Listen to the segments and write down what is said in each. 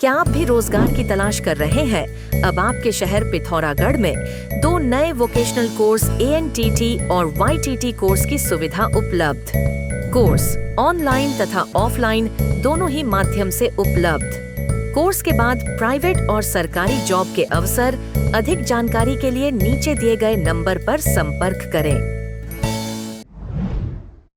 क्या आप भी रोजगार की तलाश कर रहे हैं? अब आपके शहर पिथौरागढ़ में 2 नए वोकेशनल कोर्स ANTT और YTT कोर्स की सुविधा उपलब्ध। कोर्स ऑनलाइन तथा ऑफलाइन दोनों ही माध्यम से उपलब्ध। कोर्स के बाद प्राइवेट और सरकारी जॉब के अवसर। अधिक जानकारी के लिए नीचे दिए गए नंबर पर संपर्क करें।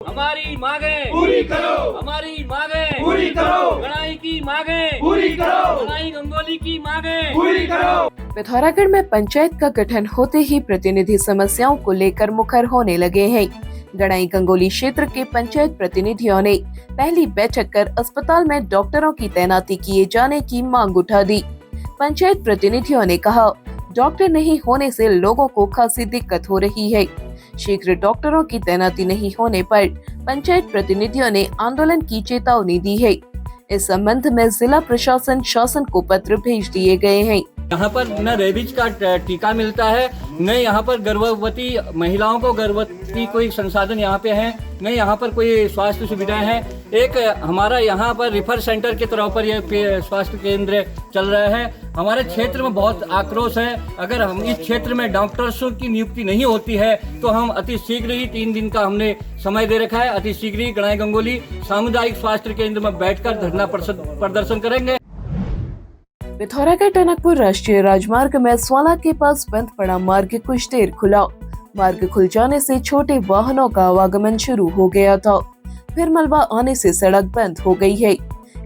हमारी मांगें पूरी करो, हमारी मांगें पूरी करो, गणाई की मांगें पूरी करो, गणाई गंगोली की मांगें पूरी करो। पिथौरागढ़ में पंचायत का गठन होते ही प्रतिनिधि समस्याओं को लेकर मुखर होने लगे हैं। गणाई गंगोली क्षेत्र के पंचायत प्रतिनिधियों ने पहली बैठक कर अस्पताल में डॉक्टरों की तैनाती किए जाने की मांग उठा दी। पंचायत प्रतिनिधियों ने कहा, डॉक्टर नहीं होने से लोगों को खासी दिक्कत हो रही है। शीघ्र डॉक्टरों की तैनाती नहीं होने पर पंचायत प्रतिनिधियों ने आंदोलन की चेतावनी दी है। इस संबंध में जिला प्रशासन शासन को पत्र भेज दिए गए हैं। यहाँ पर न रेबीज का टीका मिलता है, न यहाँ पर गर्भवती महिलाओं को गर्भवती कोई संसाधन यहाँ पे है, न यहाँ पर कोई स्वास्थ्य सुविधाएं हैं। एक हमारा यहाँ पर रिफर सेंटर के तौर पर यह स्वास्थ्य केंद्र चल रहा है। हमारे क्षेत्र में बहुत आक्रोश है। अगर हम इस क्षेत्र में डॉक्टर्सों की नियुक्ति नहीं होती है तो हम अति शीघ्र ही 3 दिन का हमने समय दे रखा है। अति शीघ्र ही गणाई गंगोली सामुदायिक स्वास्थ्य केंद्र में बैठकर धरना प्रदर्शन करेंगे। पिथौरागढ़ टनकपुर राष्ट्रीय राजमार्ग में स्वाला के पास बंद पड़ा मार्ग कुछ देर खुला। मार्ग खुल जाने से छोटे वाहनों का आवागमन शुरू हो गया था, फिर मलबा आने से सड़क बंद हो गई है।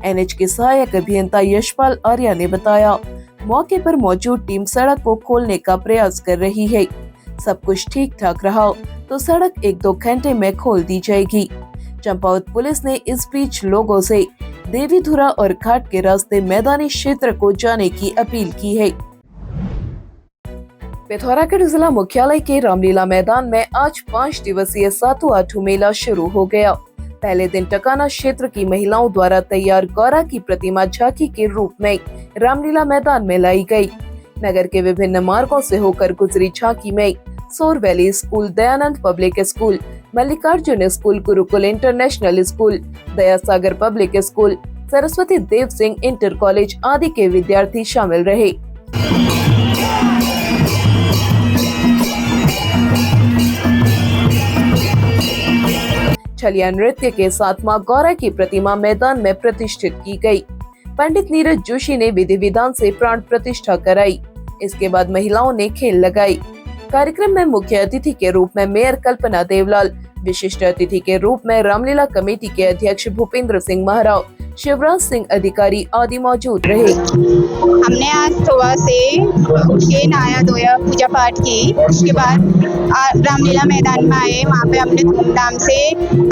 NH के सहायक अभियंता यशपाल आर्या ने बताया, मौके पर मौजूद टीम सड़क को खोलने का प्रयास कर रही है। सब कुछ ठीक ठाक रहा तो सड़क 1-2 घंटे में खोल दी जाएगी। चंपावत पुलिस ने इस बीच लोगों से देवीधुरा और घाट के रास्ते मैदानी क्षेत्र को जाने की अपील की है। पिथौरागढ़ जिला मुख्यालय के रामलीला मैदान में आज 5 दिवसीय सातु आठू मेला शुरू हो गया। पहले दिन टकाना क्षेत्र की महिलाओं द्वारा तैयार गौरा की प्रतिमा झांकी के रूप में रामलीला मैदान में लाई गई। नगर के विभिन्न मार्गों से होकर गुजरी झांकी में Sor valley school, Dayanand public school, Mallikarjun school, Gurukul international school, Daya Sagar public school, Saraswati Dev Singh inter college आदि के विद्यार्थी शामिल रहे। छलिया नृत्य के साथ मां गौरा की प्रतिमा मैदान में प्रतिष्ठित की गई। पंडित नीरज जोशी ने विधि विधान से प्राण प्रतिष्ठा कराई। इसके बाद महिलाओं ने खेल लगाई। कार्यक्रम में मुख्य अतिथि के रूप में मेयर कल्पना देवलाल, विशिष्ट अतिथि के रूप में रामलीला कमेटी के अध्यक्ष भूपेंद्र सिंह महराव, शिवराज सिंह अधिकारी आदि मौजूद रहे। हमने आज सुबह से उठ के नहाया धोया, पूजा पाठ की। उसके बाद रामलीला मैदान में आए। वहाँ पे हमने धूमधाम से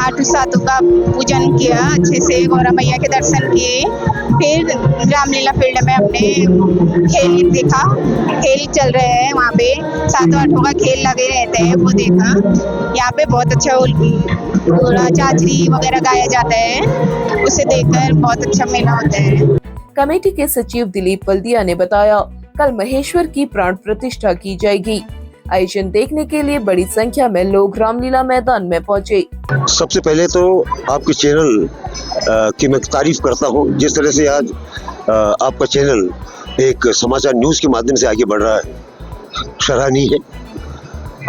आठू सातू का पूजन किया, अच्छे से गौरा मैया के दर्शन किए। फिर रामलीला फील्ड में हमने खेल देखा। खेल चल रहे हैं, वहाँ पे सातों आठों का खेल लगे रहते हैं, वो देखा। यहाँ पे बहुत अच्छा चाचरी वगैरह गाया जाता है, उसे देखकर बहुत अच्छा मेला होता है। कमेटी के सचिव दिलीप बल्दिया ने बताया, कल महेश्वर की प्राण प्रतिष्ठा की जाएगी। आयोजन देखने के लिए बड़ी संख्या में लोग रामलीला मैदान में पहुंचे। सबसे पहले तो आपके चैनल की मैं तारीफ करता हूं। जिस तरह से आज आपका चैनल एक समाचार न्यूज के माध्यम से आगे बढ़ रहा है, सराहनीय है।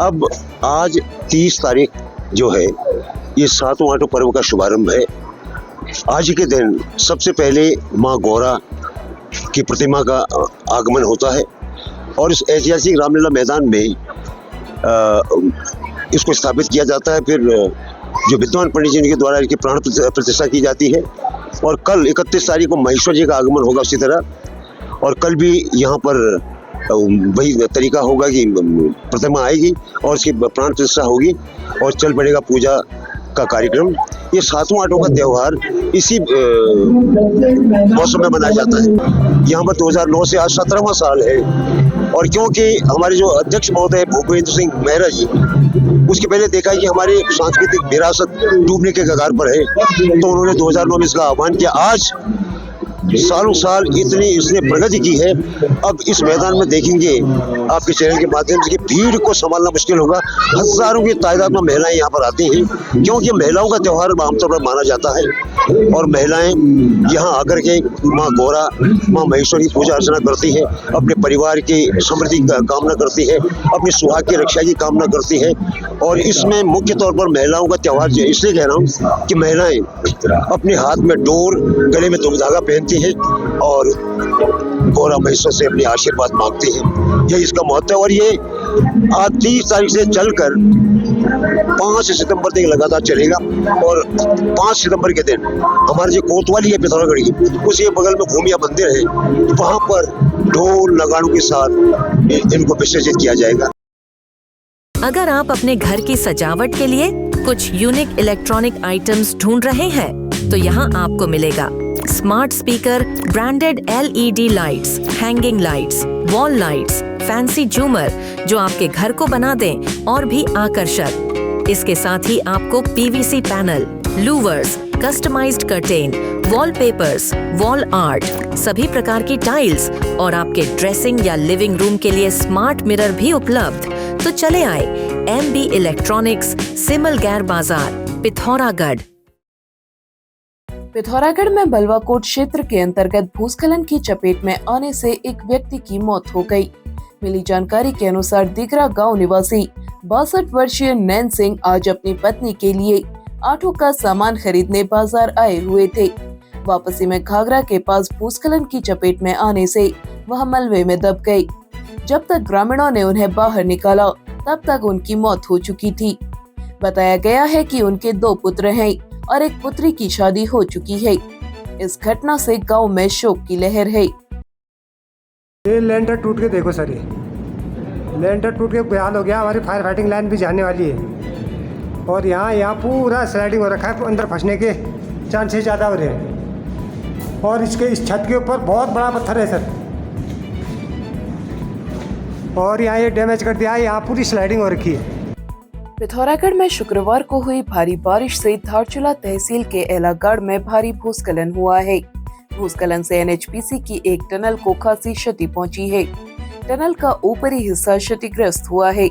अब आज 30 तारीख जो है, ये सातों आठों पर्व का शुभारंभ है। आज के दिन सबसे पहले माँ गौरा की प्रतिमा का आगमन होता है और इस ऐतिहासिक रामलीला मैदान में इसको स्थापित किया जाता है। फिर जो विद्वान पंडित जी के द्वारा इसकी प्राण प्रतिष्ठा की जाती है और कल 31 तारीख को महेश्वर जी का आगमन होगा उसी तरह। और कल भी यहाँ पर वही तरीका होगा कि प्रतिमा आएगी और इसकी प्राण प्रतिष्ठा होगी और चल पड़ेगा पूजा का कार्यक्रम। ये सातों आठों का त्योहार इसी मौसम में मनाया जाता है। यहाँ पर 2009 से आज 17वां साल है और क्योंकि हमारे जो अध्यक्ष महोदय भूपेंद्र सिंह महरा जी, उसके पहले देखा कि हमारी सांस्कृतिक विरासत डूबने के कगार पर है, तो उन्होंने 2009 में इसका आह्वान किया। आज सालों साल इतनी इसने प्रगति की है। अब इस मैदान में देखेंगे आपके चैनल के माध्यम से कि भीड़ को संभालना मुश्किल होगा। हजारों की तादाद में महिलाएं यहाँ पर आती हैं, क्योंकि महिलाओं का त्यौहार आमतौर पर माना जाता है और महिलाएं यहाँ आकर के माँ गौरा, माँ महेश्वरी की पूजा अर्चना करती है, अपने परिवार की समृद्धि का कामना करती है, अपने सुहाग की रक्षा की कामना करती है। और इसमें मुख्य तौर पर महिलाओं का त्यौहार जो इसलिए कह रहा हूँ कि महिलाएं अपने हाथ में डोर, गले में धागा पहनती हैं और गौरा महेश्वर से अपने आशीर्वाद मांगती हैं। यही इसका महत्व है। और ये आज 30 तारीख से चलकर 5 सितंबर तक लगातार चलेगा और 5 सितंबर के दिन हमारे जो कोतवाली है पिथौरागढ़ की, उसके बगल में भूमिया मंदिर है, वहाँ पर ढोल नगाड़ों के साथ इनको विसर्जित किया जाएगा। अगर आप अपने घर की सजावट के लिए कुछ यूनिक इलेक्ट्रॉनिक आइटम्स ढूंढ रहे हैं तो यहाँ आपको मिलेगा smart speaker, branded LED lights, hanging lights, wall lights, fancy झूमर जो आपके घर को बना दें और भी आकर्षक। इसके साथ ही आपको PVC panel, louvers, customised curtain, wallpapers, wall art, सभी प्रकार की टाइल्स और आपके ड्रेसिंग या लिविंग रूम के लिए स्मार्ट मिरर भी उपलब्ध। तो चले आए MB इलेक्ट्रॉनिक्स, सिमल गैर बाजार, पिथौरागढ़। पिथौरागढ़ में बलवाकोट क्षेत्र के अंतर्गत भूस्खलन की चपेट में आने से एक व्यक्ति की मौत हो गई। मिली जानकारी के अनुसार दिगरा गांव निवासी 62 वर्षीय नैन सिंह आज अपनी पत्नी के लिए आटो का सामान खरीदने बाजार आए हुए थे। वापसी में घाघरा के पास भूस्खलन की चपेट में आने से वह मलबे में दब गए। जब तक ग्रामीणों ने उन्हें बाहर निकाला तब तक उनकी मौत हो चुकी थी। बताया गया है कि उनके 2 पुत्र हैं और एक पुत्री की शादी हो चुकी है। इस घटना से गांव में शोक की लहर है। ये लेंटर टूट के देखो सर, ये लेंटर टूट के बेहाल हो गया। हमारी फायर फाइटिंग लाइन भी जाने वाली है और यहाँ पूरा स्लाइडिंग हो रखा है, अंदर फंसने के चांसेस ज़्यादा हो रहे हैं। और इस छत के ऊपर बहुत बड़ा पत्थर है सर, और यहाँ ये डैमेज कर दिया है, यहाँ पूरी स्लाइडिंग हो रखी है। पिथौरागढ़ में शुक्रवार को हुई भारी बारिश से धारचूला तहसील के एलागढ़ में भारी भूस्खलन हुआ है। भूस्खलन से NHPC की एक टनल को खासी क्षति पहुंची है। टनल का ऊपरी हिस्सा क्षतिग्रस्त हुआ है।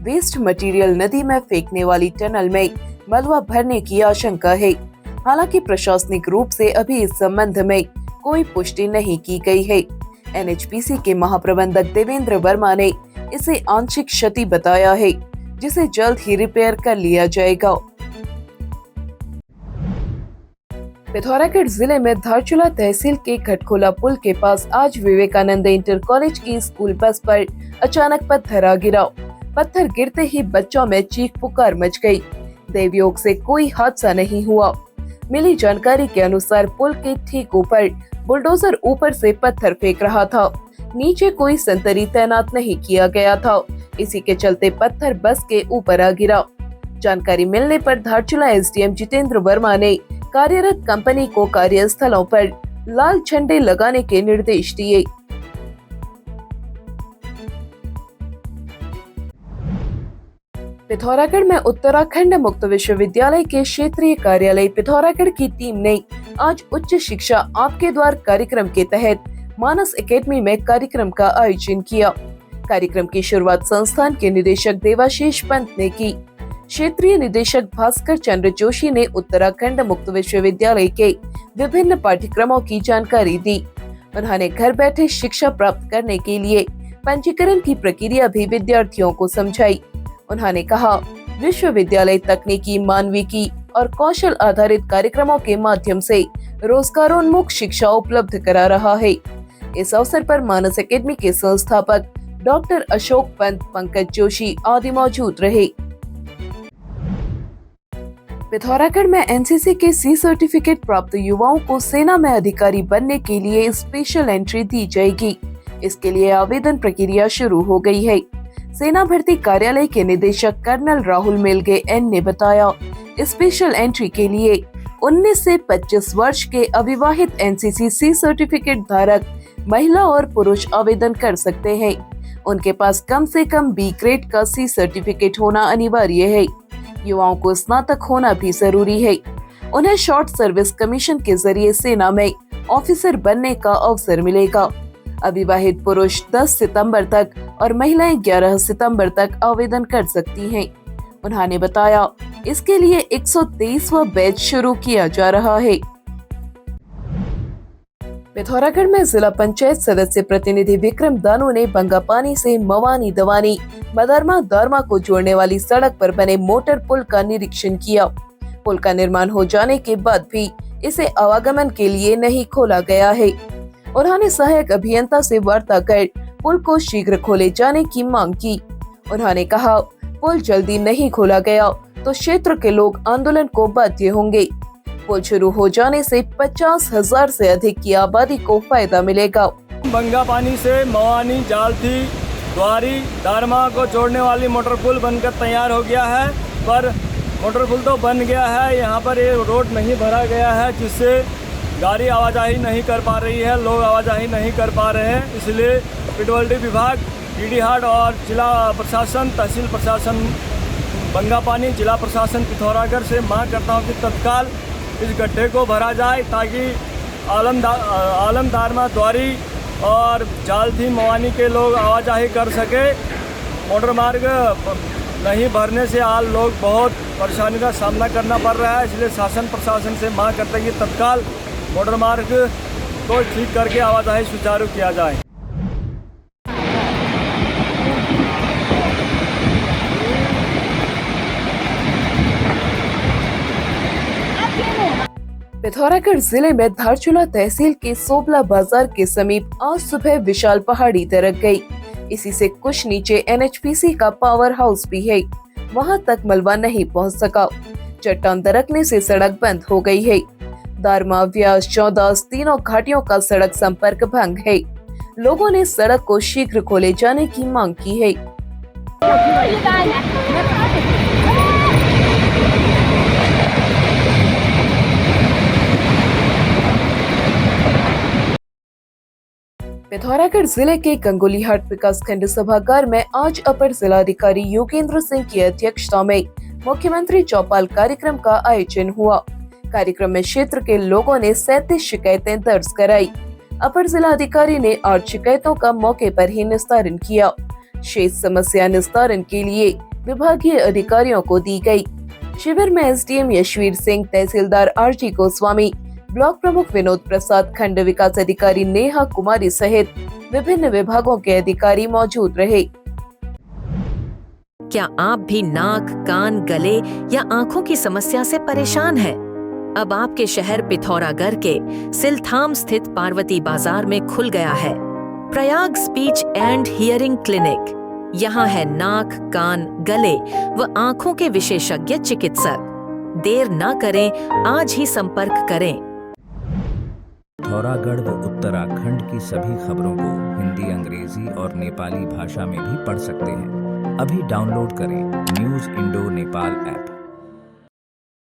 वेस्ट मटेरियल नदी में फेंकने वाली टनल में मलबा भरने की आशंका है। हालांकि प्रशासनिक रूप से अभी इस संबंध में कोई पुष्टि नहीं की गई है। NHPC के महाप्रबंधक देवेंद्र वर्मा ने इसे आंशिक क्षति बताया है, जिसे जल्द ही रिपेयर कर लिया जाएगा। पिथौरागढ़ जिले में धारचूला तहसील के खटखोला पुल के पास आज विवेकानंद इंटर कॉलेज की स्कूल बस पर अचानक पत्थर आ गिरा। पत्थर गिरते ही बच्चों में चीख पुकार मच गई। देवयोग से कोई हादसा नहीं हुआ। मिली जानकारी के अनुसार पुल के ठीक ऊपर बुलडोजर ऊपर से पत्थर फेंक रहा था। नीचे कोई संतरी तैनात नहीं किया गया था। इसी के चलते पत्थर बस के ऊपर आ गिरा। जानकारी मिलने पर धारचूला SDM जितेंद्र वर्मा ने कार्यरत कंपनी को कार्यस्थलों पर लाल झंडे लगाने के निर्देश दिए। पिथौरागढ़ में उत्तराखंड मुक्त विश्वविद्यालय के क्षेत्रीय कार्यालय पिथौरागढ़ की टीम ने आज उच्च शिक्षा आपके द्वार कार्यक्रम के तहत मानस एकेडमी में कार्यक्रम का आयोजन किया। कार्यक्रम की शुरुआत संस्थान के निदेशक देवाशीष पंत ने की। क्षेत्रीय निदेशक भास्कर चंद्र जोशी ने उत्तराखंड मुक्त विश्वविद्यालय के विभिन्न पाठ्यक्रमों की जानकारी दी। उन्होंने घर बैठे शिक्षा प्राप्त करने के लिए पंजीकरण की प्रक्रिया भी विद्यार्थियों को समझाई। उन्होंने कहा, विश्वविद्यालय तकनीकी, मानविकी और कौशल आधारित कार्यक्रमों के माध्यम से रोजगारोन्मुख शिक्षा उपलब्ध करा रहा है। इस अवसर पर मानस एकेडमी के संस्थापक डॉक्टर अशोक पंत, पंकज जोशी आदि मौजूद रहे। पिथौरागढ़ में NCC के C सर्टिफिकेट प्राप्त युवाओं को सेना में अधिकारी बनने के लिए स्पेशल एंट्री दी जाएगी। इसके लिए आवेदन प्रक्रिया शुरू हो गई है। सेना भर्ती कार्यालय के निदेशक कर्नल राहुल मेलगे N ने बताया, स्पेशल एंट्री के लिए 19 से 25 वर्ष के अविवाहित NCC C सर्टिफिकेट धारक महिला और पुरुष आवेदन कर सकते हैं। उनके पास कम से कम B ग्रेड का C सर्टिफिकेट होना अनिवार्य है। युवाओं को स्नातक होना भी जरूरी है। उन्हें शॉर्ट सर्विस कमीशन के जरिए सेना में ऑफिसर बनने का अवसर मिलेगा। अविवाहित पुरुष 10 सितंबर तक और महिलाएं 11 सितंबर तक आवेदन कर सकती हैं। उन्होंने बताया इसके लिए 123वां बैच शुरू किया जा रहा है। पिथौरागढ़ में जिला पंचायत सदस्य प्रतिनिधि विक्रम दानू ने बंगापानी से मवानी दवानी मदरमा दारमा को जोड़ने वाली सड़क पर बने मोटर पुल का निरीक्षण किया। पुल का निर्माण हो जाने के बाद भी इसे आवागमन के लिए नहीं खोला गया है। उन्होंने सहायक अभियंता से वार्ता कर पुल को शीघ्र खोले जाने की मांग की। उन्होंने कहा पुल जल्दी नहीं खोला गया तो क्षेत्र के लोग आंदोलन को बाध्य होंगे। पुल शुरू हो जाने से 50,000 से अधिक की आबादी को फायदा मिलेगा। बंगापानी से मवानी जालथी द्वारी दारमा को जोड़ने वाली मोटर पुल बनकर तैयार हो गया है, पर मोटर पुल तो बन गया है, यहाँ पर ये रोड नहीं भरा गया है, जिससे गाड़ी आवाजाही नहीं कर पा रही है, लोग आवाजाही नहीं कर पा रहे हैं। इसलिए पीडब्ल्यूडी विभाग, डीडी हाट और जिला प्रशासन, तहसील प्रशासन बंगापानी, जिला प्रशासन पिथौरागढ़ से मांग करता हूँ कि तत्काल इस गड्ढे को भरा जाए ताकि आलम दारमा द्वारी और जालथी मवानी के लोग आवाजाही कर सके। मोटर मार्ग नहीं भरने से आज लोग बहुत परेशानी का सामना करना पड़ रहा है। इसलिए शासन प्रशासन से मांग करते हैं कि तत्काल मोटर मार्ग को ठीक करके आवाजाही सुचारू किया जाए। पिथौरागढ़ जिले में धारचूला तहसील के सोबला बाजार के समीप आज सुबह विशाल पहाड़ी दरक गई। इसी से कुछ नीचे NHPC का पावर हाउस भी है, वहां तक मलबा नहीं पहुंच सका। चट्टान दरकने से सड़क बंद हो गई है। दारमा, व्यास, चौदास तीनों घाटियों का सड़क संपर्क भंग है। लोगों ने सड़क को शीघ्र खोले जाने की मांग की है। पिथौरागढ़ जिले के गंगोलीहाट विकास खंड सभागार में आज अपर जिलाधिकारी योगेंद्र सिंह की अध्यक्षता में मुख्यमंत्री चौपाल कार्यक्रम का आयोजन हुआ। कार्यक्रम में क्षेत्र के लोगों ने 37 शिकायतें दर्ज कराई। अपर जिलाधिकारी ने 8 शिकायतों का मौके पर ही निस्तारण किया। शेष समस्या निस्तारण के लिए विभागीय अधिकारियों को दी गई। शिविर में SDM यशवीर सिंह, तहसीलदार RG गोस्वामी, ब्लॉक प्रमुख विनोद प्रसाद, खंड विकास अधिकारी नेहा कुमारी सहित विभिन्न विभागों के अधिकारी मौजूद रहे। क्या आप भी नाक, कान, गले या आंखों की समस्या से परेशान हैं? अब आपके शहर पिथौरागढ़ के सिलथाम स्थित पार्वती बाजार में खुल गया है Prayag speech and hearing clinic. यहाँ है नाक, कान, गले व आंखों के विशेषज्ञ चिकित्सक। देर न करें, आज ही संपर्क करें। पिथौरागढ़ व उत्तराखंड की सभी खबरों को हिंदी, अंग्रेजी और नेपाली भाषा में भी पढ़ सकते हैं। अभी डाउनलोड करें न्यूज़ इंडो नेपाल ऐप।